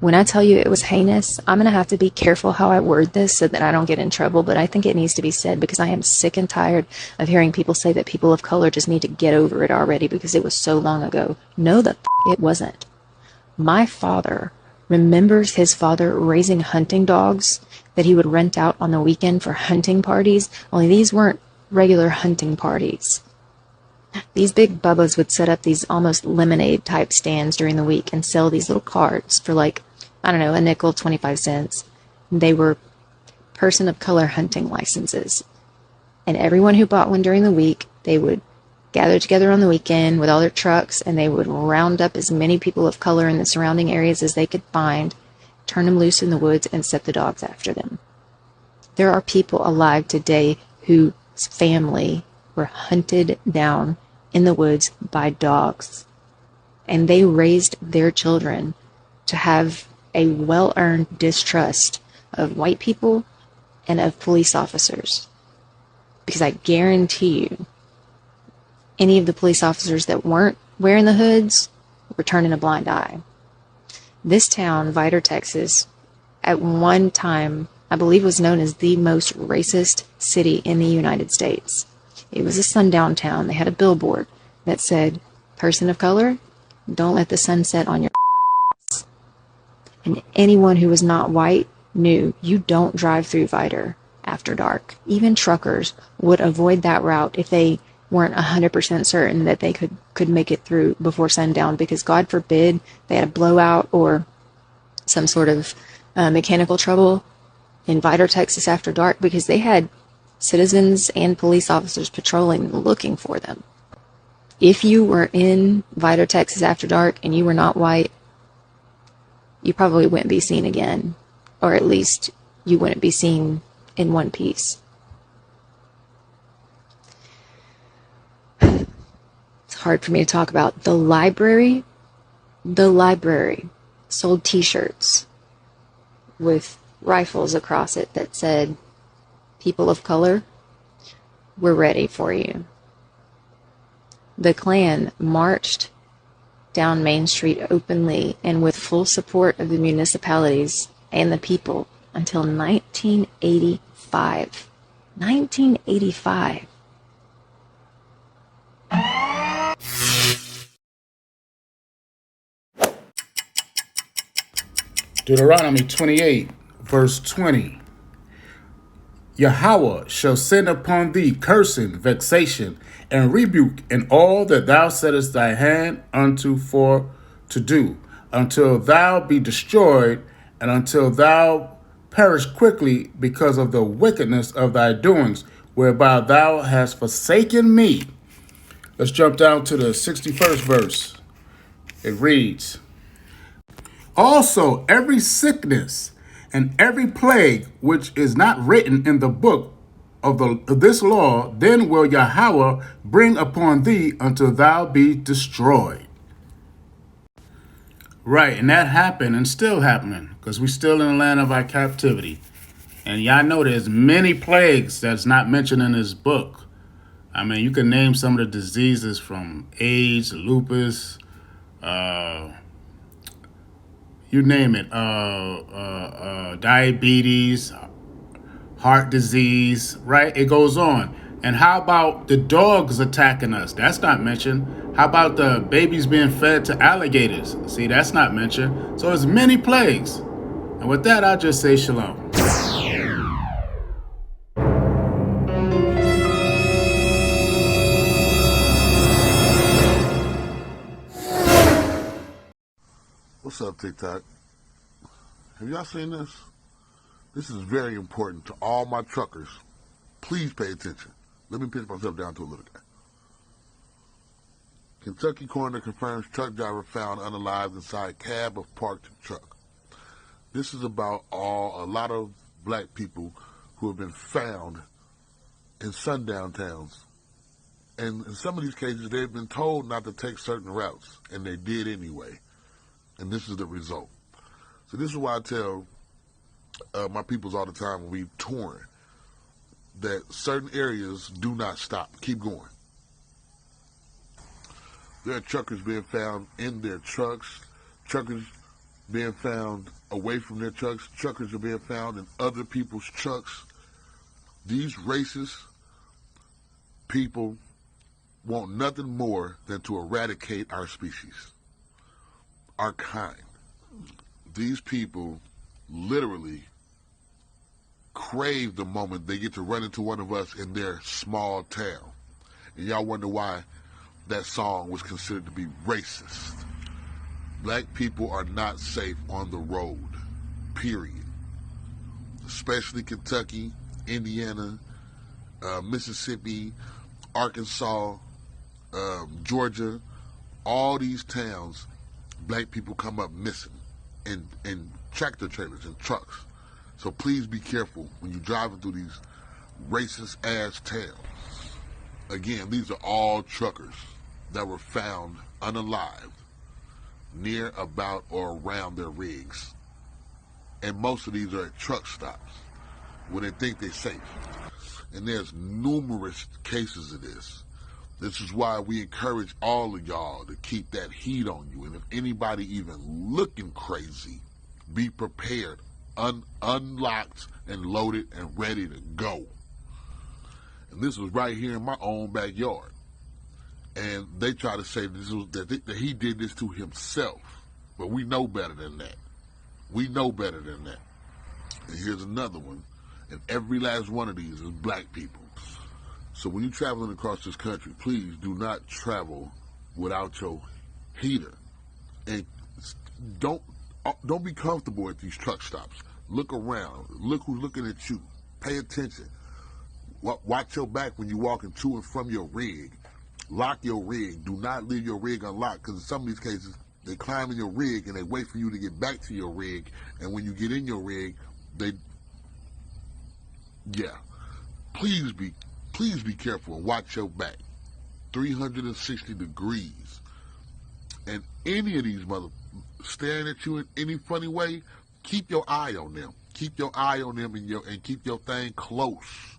When I tell you it was heinous, I'm going to have to be careful how I word this so that I don't get in trouble, but I think it needs to be said because I am sick and tired of hearing people say that people of color just need to get over it already because it was so long ago. No, it wasn't. My father remembers his father raising hunting dogs that he would rent out on the weekend for hunting parties, only these weren't regular hunting parties. These big bubbas would set up these almost lemonade type stands during the week and sell these little cards for like, I don't know, a nickel, 25 cents. They were person of color hunting licenses. And everyone who bought one during the week, they would gather together on the weekend with all their trucks and they would round up as many people of color in the surrounding areas as they could find, turn them loose in the woods and set the dogs after them. There are people alive today whose family were hunted down in the woods by dogs. And they raised their children to have a well-earned distrust of white people and of police officers. Because I guarantee you, any of the police officers that weren't wearing the hoods were turning a blind eye. This town, Vidor, Texas, at one time, I believe was known as the most racist city in the United States. It was a sundown town. They had a billboard that said, "Person of color, don't let the sun set on your ass." And anyone who was not white knew you don't drive through Vidor after dark. Even truckers would avoid that route if they weren't 100% certain that they could make it through before sundown, because God forbid they had a blowout or some sort of mechanical trouble in Vidor, Texas after dark, because they had citizens and police officers patrolling looking for them. If you were in Vidor, Texas after dark and you were not white, you probably wouldn't be seen again, or at least you wouldn't be seen in one piece. It's hard for me to talk about. The library sold t-shirts with rifles across it that said, "People of color, we're ready for you." The Klan marched down Main Street openly and with full support of the municipalities and the people until 1985. 1985. Deuteronomy 28, verse 20. Yahweh shall send upon thee cursing, vexation, and rebuke in all that thou settest thy hand unto for to do, until thou be destroyed, and until thou perish quickly because of the wickedness of thy doings, whereby thou hast forsaken me. Let's jump down to the 61st verse. It reads, "Also every sickness and every plague which is not written in the book of this law, then will Yahweh bring upon thee until thou be destroyed." Right, and that happened and still happening, because we're still in the land of our captivity. And y'all know there's many plagues that's not mentioned in this book. I mean, you can name some of the diseases from AIDS, lupus, you name it, diabetes, heart disease, right? It goes on. And how about the dogs attacking us? That's not mentioned. How about the babies being fed to alligators? See, that's not mentioned. So there's many plagues. And with that, I'll just say shalom. What's up, TikTok? Have y'all seen this? This is very important to all my truckers. Please pay attention. Let me pitch myself down to a little guy. Kentucky coroner confirms truck driver found unalive inside cab of parked truck. This is about a lot of black people who have been found in sundown towns. And in some of these cases, they've been told not to take certain routes, and they did anyway. And this is the result. So this is why I tell my peoples all the time when we touring that certain areas do not stop. Keep going. There are truckers being found in their trucks. Truckers being found away from their trucks. Truckers are being found in other people's trucks. These racist people want nothing more than to eradicate our species, our kind. These people literally crave the moment they get to run into one of us in their small town. And y'all wonder why that song was considered to be racist. Black people are not safe on the road, period. Especially Kentucky, Indiana, Mississippi, Arkansas, Georgia, all these towns, black people come up missing in tractor trailers and trucks. So please be careful when you're driving through these racist ass towns. Again, these are all truckers that were found unalived near, about, or around their rigs. And most of these are at truck stops where they think they're safe. And there's numerous cases of this. This is why we encourage all of y'all to keep that heat on you. And if anybody even looking crazy, be prepared, unlocked and loaded and ready to go. And this was right here in my own backyard. And they try to say that he did this to himself. But we know better than that. We know better than that. And here's another one. And every last one of these is black people. So when you're traveling across this country, please do not travel without your heater. And don't be comfortable at these truck stops. Look around. Look who's looking at you. Pay attention. Watch your back when you're walking to and from your rig. Lock your rig. Do not leave your rig unlocked, because in some of these cases, they climb in your rig and they wait for you to get back to your rig. And when you get in your rig, please be careful and watch your back. 360 degrees. And any of these staring at you in any funny way, keep your eye on them. Keep your eye on them and keep your thing close.